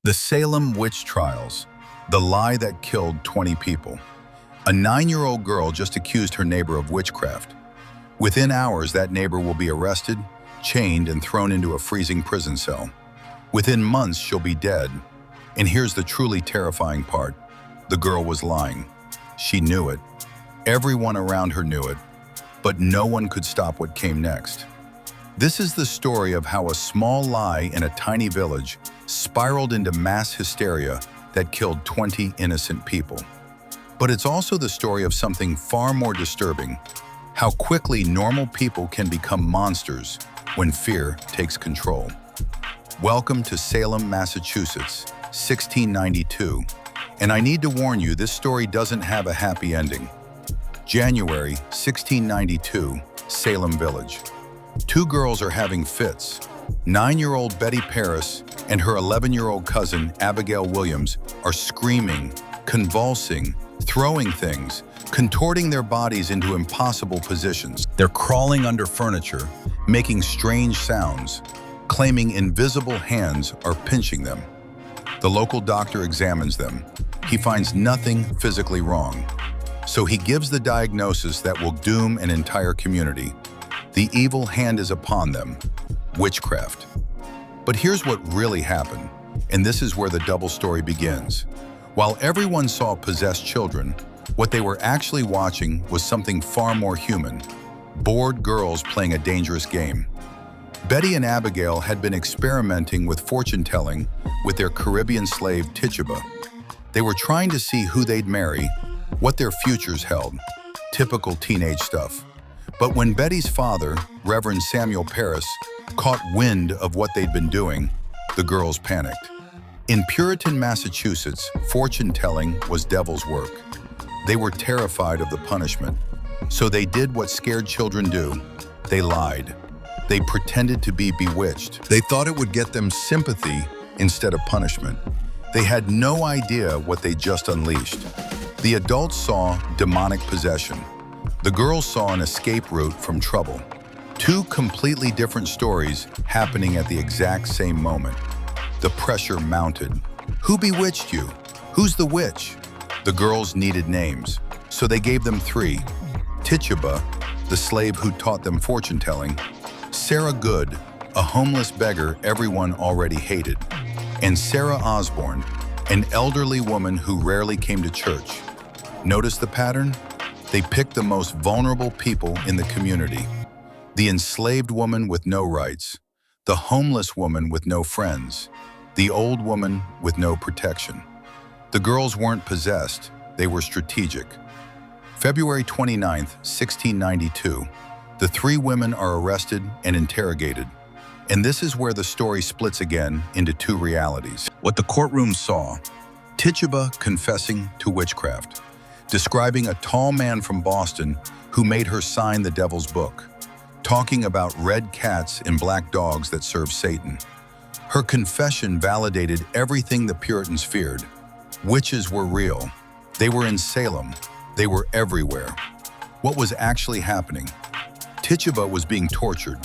The Salem Witch Trials, the lie that killed 20 people. A 9-year-old girl just accused her neighbor of witchcraft. Within hours, that neighbor will be arrested, chained, and thrown into a freezing prison cell. Within months, she'll be dead. And here's the truly terrifying part. The girl was lying. She knew it. Everyone around her knew it. But no one could stop what came next. This is the story of how a small lie in a tiny village spiraled into mass hysteria that killed 20 innocent people. But it's also the story of something far more disturbing, how quickly normal people can become monsters when fear takes control. Welcome to Salem, Massachusetts, 1692. And I need to warn you, this story doesn't have a happy ending. January 1692, Salem Village. Two girls are having fits. 9-year-old Betty Parris and her 11-year-old cousin, Abigail Williams, are screaming, convulsing, throwing things, contorting their bodies into impossible positions. They're crawling under furniture, making strange sounds, claiming invisible hands are pinching them. The local doctor examines them. He finds nothing physically wrong. So he gives the diagnosis that will doom an entire community. The evil hand is upon them, witchcraft. But here's what really happened, and this is where the double story begins. While everyone saw possessed children, what they were actually watching was something far more human, bored girls playing a dangerous game. Betty and Abigail had been experimenting with fortune-telling with their Caribbean slave Tituba. They were trying to see who they'd marry, what their futures held, typical teenage stuff. But when Betty's father, Reverend Samuel Parris, caught wind of what they'd been doing, the girls panicked. In Puritan Massachusetts, fortune-telling was devil's work. They were terrified of the punishment, so they did what scared children do. They lied. They pretended to be bewitched. They thought it would get them sympathy instead of punishment. They had no idea what they just unleashed. The adults saw demonic possession. The girls saw an escape route from trouble. Two completely different stories happening at the exact same moment. The pressure mounted. Who bewitched you? Who's the witch? The girls needed names, so they gave them 3. Tituba, the slave who taught them fortune-telling. Sarah Good, a homeless beggar everyone already hated. And Sarah Osborne, an elderly woman who rarely came to church. Notice the pattern? They picked the most vulnerable people in the community. The enslaved woman with no rights, the homeless woman with no friends, the old woman with no protection. The girls weren't possessed, they were strategic. February 29, 1692, the 3 women are arrested and interrogated. And this is where the story splits again into 2 realities. What the courtroom saw, Tituba confessing to witchcraft, describing a tall man from Boston who made her sign the devil's book, talking about red cats and black dogs that serve Satan. Her confession validated everything the Puritans feared. Witches were real. They were in Salem. They were everywhere. What was actually happening? Tituba was being tortured.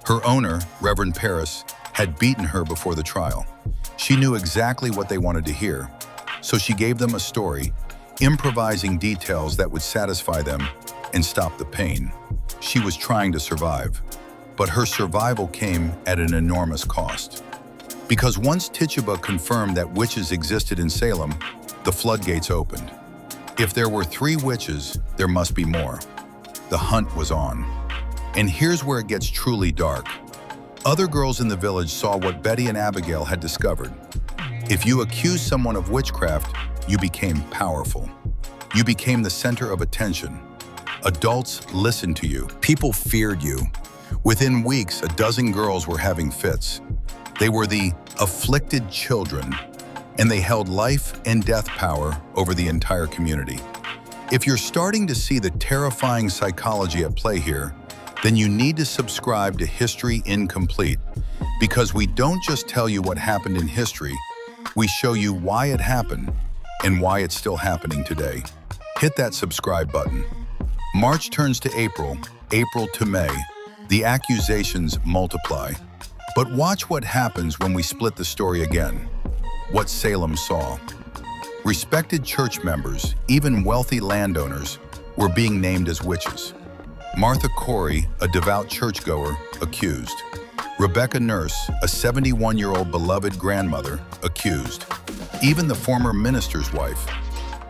Her owner, Reverend Parris, had beaten her before the trial. She knew exactly what they wanted to hear, so she gave them a story, improvising details that would satisfy them and stop the pain. She was trying to survive, but her survival came at an enormous cost. Because once Tituba confirmed that witches existed in Salem, the floodgates opened. If there were 3 witches, there must be more. The hunt was on. And here's where it gets truly dark. Other girls in the village saw what Betty and Abigail had discovered. If you accused someone of witchcraft, you became powerful. You became the center of attention. Adults listened to you. People feared you. Within weeks, a dozen girls were having fits. They were the afflicted children, and they held life and death power over the entire community. If you're starting to see the terrifying psychology at play here, then you need to subscribe to History Incomplete, because we don't just tell you what happened in history, we show you why it happened and why it's still happening today. Hit that subscribe button. March turns to April, April to May. The accusations multiply. But watch what happens when we split the story again. What Salem saw. Respected church members, even wealthy landowners, were being named as witches. Martha Corey, a devout churchgoer, accused. Rebecca Nurse, a 71-year-old beloved grandmother, accused. Even the former minister's wife.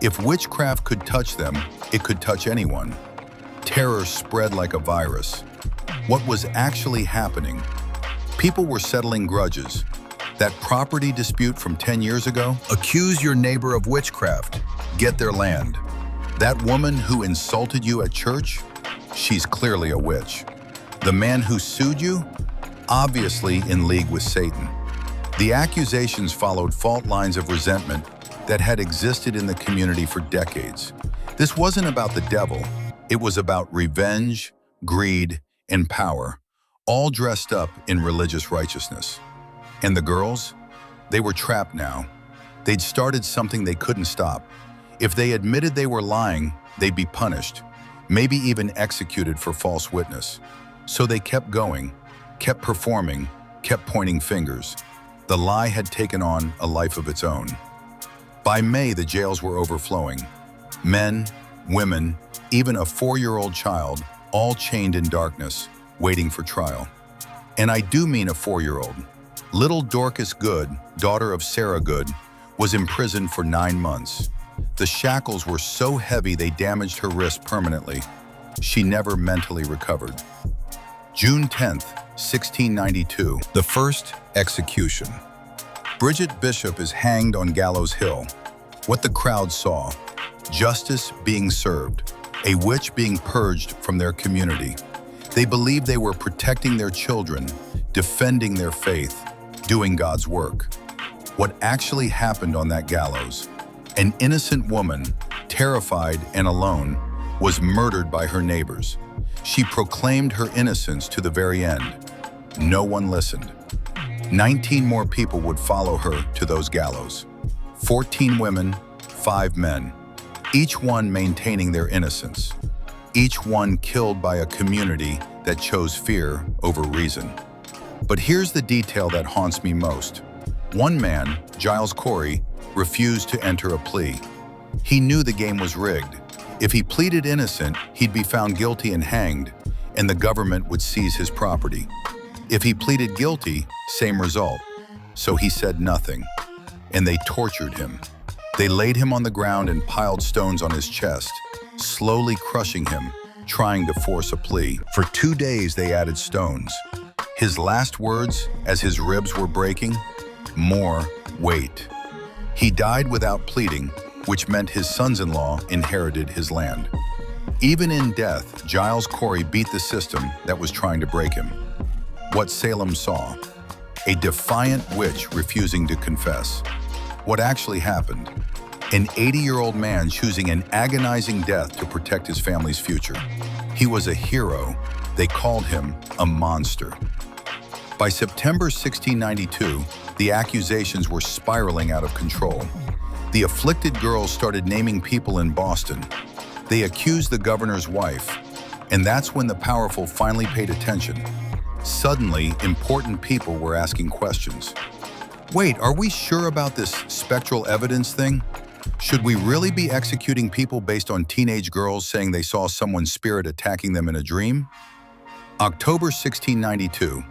If witchcraft could touch them, it could touch anyone. Terror spread like a virus. What was actually happening? People were settling grudges. That property dispute from 10 years ago? Accuse your neighbor of witchcraft. Get their land. That woman who insulted you at church? She's clearly a witch. The man who sued you? Obviously in league with Satan. The accusations followed fault lines of resentment that had existed in the community for decades. This wasn't about the devil. It was about revenge, greed, and power, all dressed up in religious righteousness. And the girls? They were trapped now. They'd started something they couldn't stop. If they admitted they were lying, they'd be punished, maybe even executed for false witness. So they kept going, kept performing, kept pointing fingers. The lie had taken on a life of its own. By May, the jails were overflowing. Men, women, even a 4-year-old child, all chained in darkness, waiting for trial. And I do mean a 4-year-old. Little Dorcas Good, daughter of Sarah Good, was imprisoned for 9 months. The shackles were so heavy they damaged her wrist permanently. She never mentally recovered. June 10th, 1692, the first execution. Bridget Bishop is hanged on Gallows Hill. What the crowd saw: justice being served, a witch being purged from their community. They believed they were protecting their children, defending their faith, doing God's work. What actually happened on that gallows? An innocent woman, terrified and alone, was murdered by her neighbors. She proclaimed her innocence to the very end. No one listened. 19 more people would follow her to those gallows. 14 women, 5 men, each one maintaining their innocence. Each one killed by a community that chose fear over reason. But here's the detail that haunts me most. One man, Giles Corey, refused to enter a plea. He knew the game was rigged. If he pleaded innocent, he'd be found guilty and hanged, and the government would seize his property. If he pleaded guilty, same result. So he said nothing, and they tortured him. They laid him on the ground and piled stones on his chest, slowly crushing him, trying to force a plea. For 2 days they added stones. His last words, as his ribs were breaking: "More weight." He died without pleading, which meant his sons-in-law inherited his land. Even in death, Giles Corey beat the system that was trying to break him. What Salem saw: a defiant witch refusing to confess. What actually happened: an 80-year-old man choosing an agonizing death to protect his family's future. He was a hero. They called him a monster. By September 1692, the accusations were spiraling out of control. The afflicted girls started naming people in Boston. They accused the governor's wife, and that's when the powerful finally paid attention. Suddenly, important people were asking questions. Wait, are we sure about this spectral evidence thing? Should we really be executing people based on teenage girls saying they saw someone's spirit attacking them in a dream? October 1692,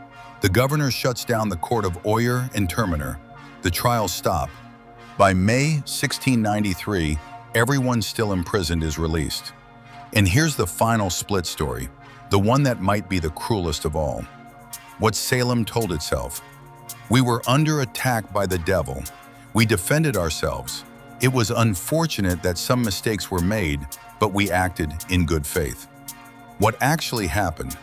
the governor shuts down the court of Oyer and Terminer. The trials stop. By May 1693, everyone still imprisoned is released. And here's the final split story, the one that might be the cruelest of all. What Salem told itself: we were under attack by the devil. We defended ourselves. It was unfortunate that some mistakes were made, but we acted in good faith. What actually happened: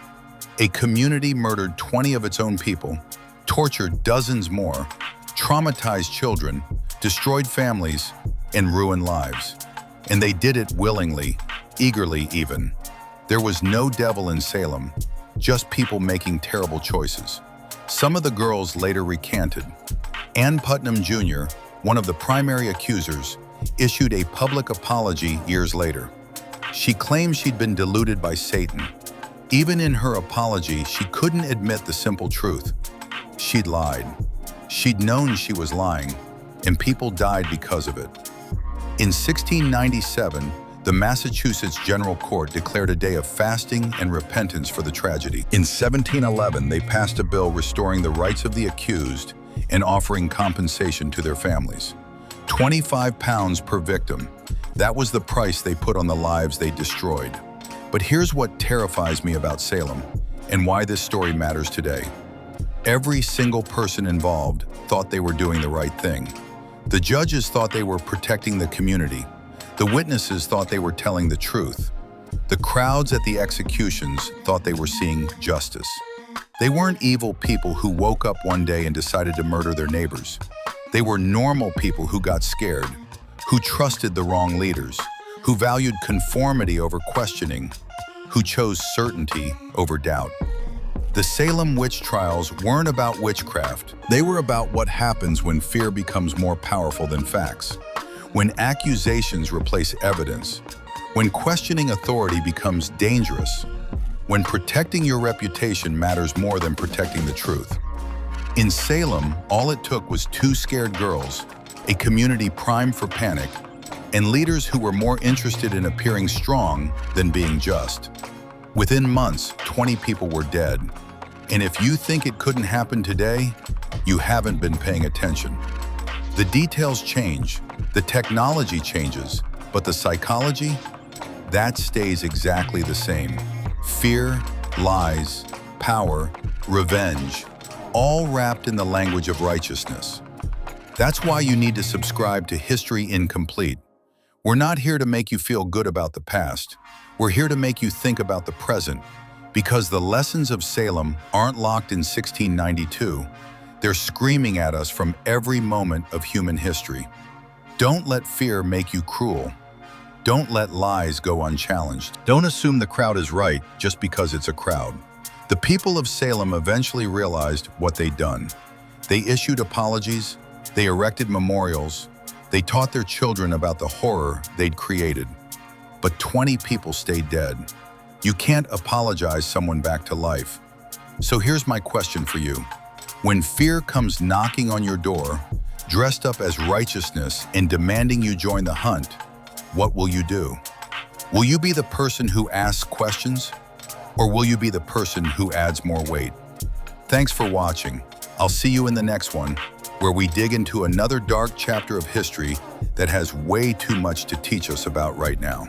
a community murdered 20 of its own people, tortured dozens more, traumatized children, destroyed families, and ruined lives. And they did it willingly, eagerly even. There was no devil in Salem, just people making terrible choices. Some of the girls later recanted. Ann Putnam Jr., one of the primary accusers, issued a public apology years later. She claimed she'd been deluded by Satan. Even in her apology, she couldn't admit the simple truth. She'd lied. She'd known she was lying, and people died because of it. In 1697, the Massachusetts General Court declared a day of fasting and repentance for the tragedy. In 1711, they passed a bill restoring the rights of the accused and offering compensation to their families. 25 pounds per victim. That was the price they put on the lives they destroyed. But here's what terrifies me about Salem and why this story matters today. Every single person involved thought they were doing the right thing. The judges thought they were protecting the community. The witnesses thought they were telling the truth. The crowds at the executions thought they were seeing justice. They weren't evil people who woke up one day and decided to murder their neighbors. They were normal people who got scared, who trusted the wrong leaders, who valued conformity over questioning, who chose certainty over doubt. The Salem Witch Trials weren't about witchcraft. They were about what happens when fear becomes more powerful than facts. When accusations replace evidence, when questioning authority becomes dangerous, when protecting your reputation matters more than protecting the truth. In Salem, all it took was two scared girls, a community primed for panic, and leaders who were more interested in appearing strong than being just. Within months, 20 people were dead. And if you think it couldn't happen today, you haven't been paying attention. The details change, the technology changes, but the psychology, that stays exactly the same. Fear, lies, power, revenge, all wrapped in the language of righteousness. That's why you need to subscribe to History Incomplete. We're not here to make you feel good about the past. We're here to make you think about the present, because the lessons of Salem aren't locked in 1692. They're screaming at us from every moment of human history. Don't let fear make you cruel. Don't let lies go unchallenged. Don't assume the crowd is right just because it's a crowd. The people of Salem eventually realized what they'd done. They issued apologies, they erected memorials, they taught their children about the horror they'd created. But 20 people stayed dead. You can't apologize someone back to life. So here's my question for you. When fear comes knocking on your door, dressed up as righteousness and demanding you join the hunt, what will you do? Will you be the person who asks questions? Or will you be the person who adds more weight? Thanks for watching. I'll see you in the next one, where we dig into another dark chapter of history that has way too much to teach us about right now.